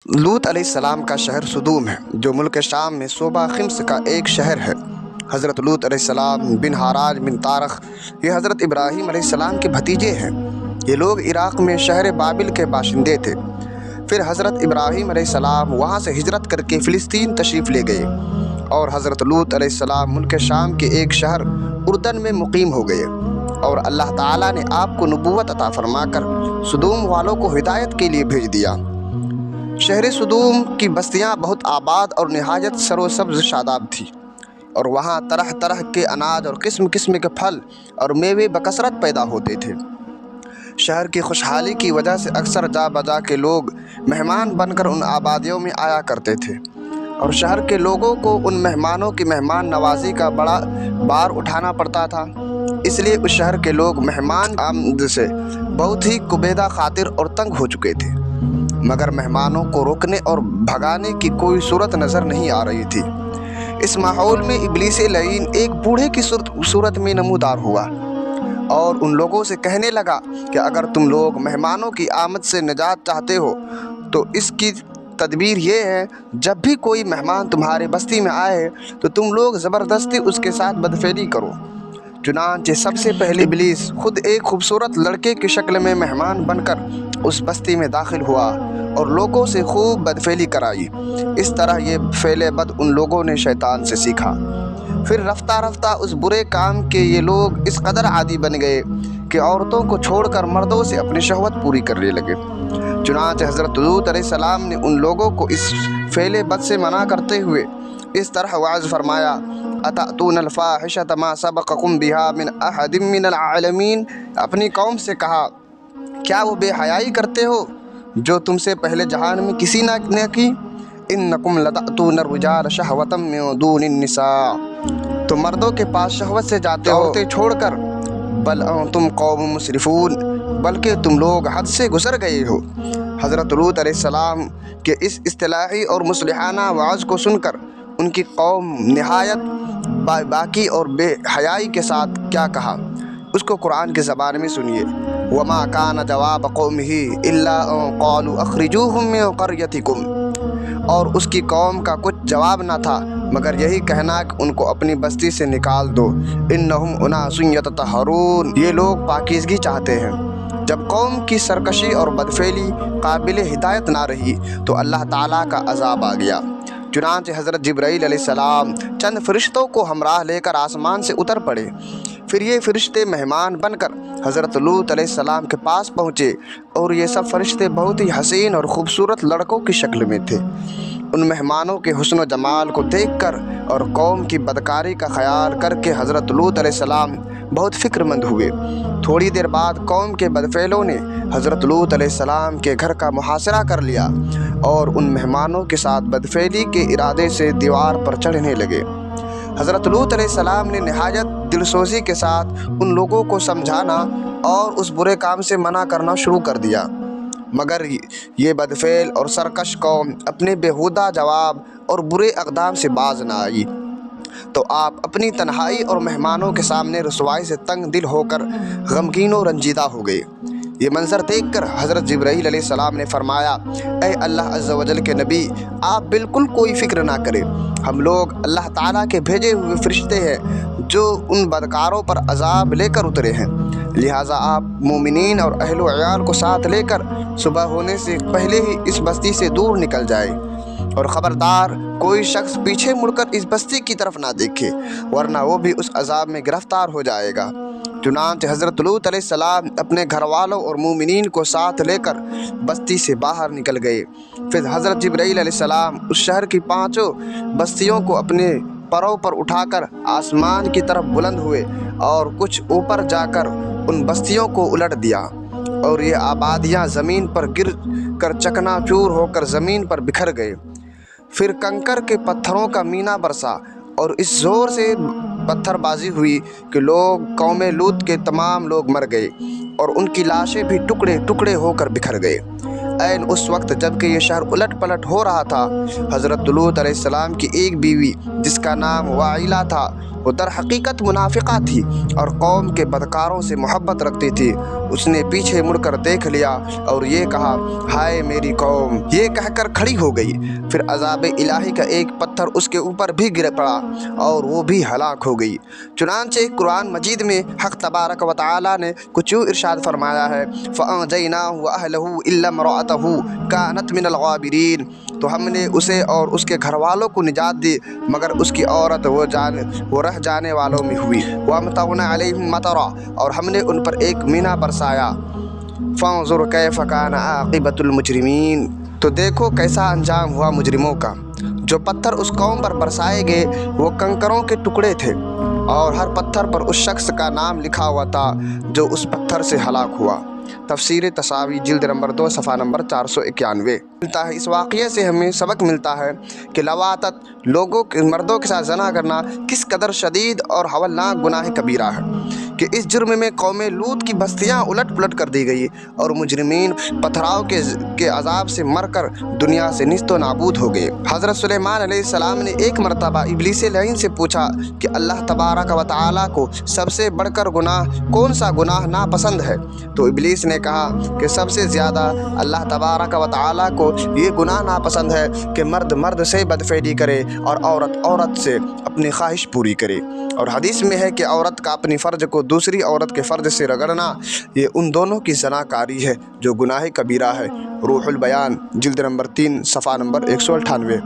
लूत अलैहिस्सलाम का शहर सदूम है, जो मुल्क शाम में सूबा खिम्स का एक शहर है। हज़रत लूत अलैहिस्सलाम बिन हाराज बिन तारख ये हज़रत इब्राहीम अलैहिस्सलाम के भतीजे हैं। ये लोग इराक़ में शहर बाबिल के बाशिंदे थे। फिर हज़रत इब्राहीम अलैहिस्सलाम वहाँ से हिजरत करके फ़िलिस्तीन तशरीफ़ ले गए और हज़रत लूत अलैहिस्सलाम मुल्क शाम के एक शहर उर्दन में मुकीम हो गए। और अल्लाह ताला ने आपको नबूवत अता फरमाकर सदूम वालों को हिदायत के लिए भेज दिया। शहर सदूम की बस्तियाँ बहुत आबाद और नहायत सरोसब्ज़ शादाब थी, और वहाँ तरह तरह के अनाज और किस्म किस्म के फल और मेवे बकसरत पैदा होते थे। शहर की खुशहाली की वजह से अक्सर जा बजा के लोग मेहमान बनकर उन आबादियों में आया करते थे, और शहर के लोगों को उन मेहमानों की मेहमान नवाजी का बड़ा बार उठाना पड़ता था। इसलिए उस शहर के लोग मेहमान आमद से बहुत ही कुबेदा खातिर और तंग हो चुके थे, मगर मेहमानों को रोकने और भगाने की कोई सूरत नज़र नहीं आ रही थी। इस माहौल में इब्लीस लईन एक बूढ़े की सूरत में नमूदार हुआ और उन लोगों से कहने लगा कि अगर तुम लोग मेहमानों की आमद से निजात चाहते हो तो इसकी तदबीर ये है, जब भी कोई मेहमान तुम्हारे बस्ती में आए तो तुम लोग ज़बरदस्ती उसके साथ बदफेली करो। चुनांचे सबसे पहले इब्लीस खुद एक खूबसूरत लड़के की शक्ल में मेहमान बनकर उस बस्ती में दाखिल हुआ और लोगों से खूब बदफेली कराई। इस तरह ये फेले बद उन लोगों ने शैतान से सीखा। फिर रफ्ता रफ्ता उस बुरे काम के ये लोग इस कदर आदी बन गए कि औरतों को छोड़कर मर्दों से अपनी शहवत पूरी करने लगे। चुनांचे हज़रत लूत अलैहिस्सलाम ने उन लोगों को इस फेले बद से मना करते हुए इस तरह वाज़ फरमाया, अतअतूनल फ़ाहिशत मा सबक़कुम बिहा मिन अहदिम मिनल आलमीन। अपनी कौम से कहा, क्या वो बेहयाई करते हो जो तुमसे पहले जहान में किसी ने की। इन्नकुम लतअतूनर रिजाल शहवतम मिन दूनिन निसा। तो मर्दों के पास शहवत से जाते हो औरतें छोड़कर। बल तुम कौम मुसरिफून, बल्कि तुम लोग हद से गुजर गए हो। हज़रत लूत अलैहिस्सलाम के इस इस्तिलाही और मुस्लिहाना वाज़ को सुनकर उनकी कौम निहायत बाकी और बेहयाई के साथ क्या कहा, उसको कुरान की ज़बान में सुनिए। वमा कान जवाब कौमिही इल्ला क़ालू अख़रिजूहुम मिन क़रयतिकुम। और उसकी कौम का कुछ जवाब ना था मगर यही कहना कि उनको अपनी बस्ती से निकाल दो। इन्नहुम उनासुन यततहरून, ये लोग पाकीज़गी चाहते हैं। जब कौम की सरकशी और बदफेली काबिल हिदायत ना रही तो अल्लाह ताला का अज़ाब आ गया। चुनांचे हज़रत जिब्राईल अलैहिस्सलाम चंद फ़रिश्तों को हमराह लेकर आसमान से उतर पड़े। फिर ये फ़रिश्ते मेहमान बनकर हज़रत लूत अलैहिस्सलाम के पास पहुँचे, और ये सब फ़रिश्ते बहुत ही हसीन और ख़ूबसूरत लड़कों की शक्ल में थे। उन मेहमानों के हुस्न व जमाल को देखकर और कौम की बदकारी का ख्याल करके हज़रत लूत अलैहिस्सलाम बहुत फ़िक्रमंद हुए। थोड़ी देर बाद कौम के बदफेलों ने हज़रत लूत अलैहिस्सलाम के घर का मुहासरा कर लिया और उन मेहमानों के साथ बदफेली के इरादे से दीवार पर चढ़ने लगे। हज़रत लूत अलैहिस्सलाम ने नहायत दिलसोज़ी के साथ उन लोगों को समझाना और उस बुरे काम से मना करना शुरू कर दिया, मगर ये बदफेल और सरकश कौम अपने बेहुदा जवाब और बुरे अक़दाम से बाज न आई। तो आप अपनी तन्हाई और मेहमानों के सामने रसवाई से तंग दिल होकर गमगीन और रंजीदा हो गए। ये मंज़र देखकर हज़रत जिब्राईल अलैहिस्सलाम ने फरमाया, ऐ अल्लाह अज़्ज़ा वजल के नबी, आप बिल्कुल कोई फ़िक्र ना करें। हम लोग अल्लाह ताला के भेजे हुए फ़रिश्ते हैं जो उन बदकारों पर अज़ाब लेकर उतरे हैं। लिहाजा आप मोमिनीन और अहल व अयाल को साथ लेकर सुबह होने से पहले ही इस बस्ती से दूर निकल जाए, और ख़बरदार कोई शख्स पीछे मुड़कर इस बस्ती की तरफ ना देखे, वरना वो भी उस अज़ाब में गिरफ़्तार हो जाएगा। चुनांचे हज़रत लूत अलैहिस्सलाम अपने घर वालों और मोमिनीन को साथ लेकर बस्ती से बाहर निकल गए। फिर हज़रत जिब्राईल अलैहिस्सलाम उस शहर की 5 बस्तियों को अपने परों पर उठाकर आसमान की तरफ बुलंद हुए और कुछ ऊपर जाकर उन बस्तियों को उलट दिया, और ये आबादियाँ ज़मीन पर गिर कर चकनाचूर होकर ज़मीन पर बिखर गए। फिर कंकर के पत्थरों का मीना बरसा और इस ज़ोर से पत्थरबाजी हुई कि कौम लूत के तमाम लोग मर गए और उनकी लाशें भी टुकड़े टुकड़े होकर बिखर गए। ऐन उस वक्त जबकि ये शहर उलट पलट हो रहा था, हज़रत लूत अलैहिस्सलाम की एक बीवी जिसका नाम वाइला था, वो दर हकीकत मुनाफिका थी और कौम के बदकारों से मोहब्बत रखती थी। उसने पीछे मुड़कर देख लिया और ये कहा, हाय मेरी कौम, ये कहकर खड़ी हो गई। फिर अज़ाब इलाही का एक पत्थर उसके ऊपर भी गिर पड़ा और वो भी हलाक हो गई। चुनांचे कुरान मजीद में हक़ तबारक व तआला ने कुछ यूँ इरशाद फरमाया है, फ़अंजयनाहु व अहलहु इल्ला इम्रअतहु कानत मिनल गाबिरीन। तो हमने उसे और उसके घर वालों को निजात दी मगर उसकी औरत वो रह जाने वालों में हुई। वअमतरना अलैहिम मतरा, और हमने उन पर एक मीना बरसाया। फ़ंज़ुर कैफ़ कान आक़िबतुल मुजरिमीन, तो देखो कैसा अंजाम हुआ मुजरिमों का। जो पत्थर उस कौम पर बरसाए गए वो कंकरों के टुकड़े थे और हर पत्थर पर उस शख्स का नाम लिखा हुआ था जो उस पत्थर से हलाक हुआ। तफसीर तसावी जिल्द नंबर 2 सफ़ा नंबर 491 मिलता है। इस वाक़ये से हमें सबक मिलता है कि लवातत मर्दों के साथ जना करना किस कदर शदीद और हवलनाक गुनाह कबीरा है कि इस जुर्म में कौम लूत की बस्तियाँ उलट पुलट कर दी गई और मुजरिमीन पथराव के अजाब से मरकर दुनिया से निस्तो नाबूद हो गए। हज़रत सुलेमान अलैहिस्सलाम ने एक मरतबा इब्लीस लईन से पूछा कि अल्लाह तबारक व तआला को सबसे बढ़कर गुनाह कौन सा गुनाह नापसंद है? तो इब्लीस ने कहा कि सबसे ज़्यादा अल्लाह तबारक व तआला को ये गुनाह नापसंद है कि मर्द मर्द से बदफेली करे और औरत औरत से अपनी ख्वाहिश पूरी करे। और हदीस में है कि औरत का अपनी फ़र्ज को दूसरी औरत के फ़र्ज से रगड़ना ये उन दोनों की ज़नाकारी है जो गुनाह कबीरा है। रूहुल बयान जिल्द नंबर 3 सफ़ा नंबर 198।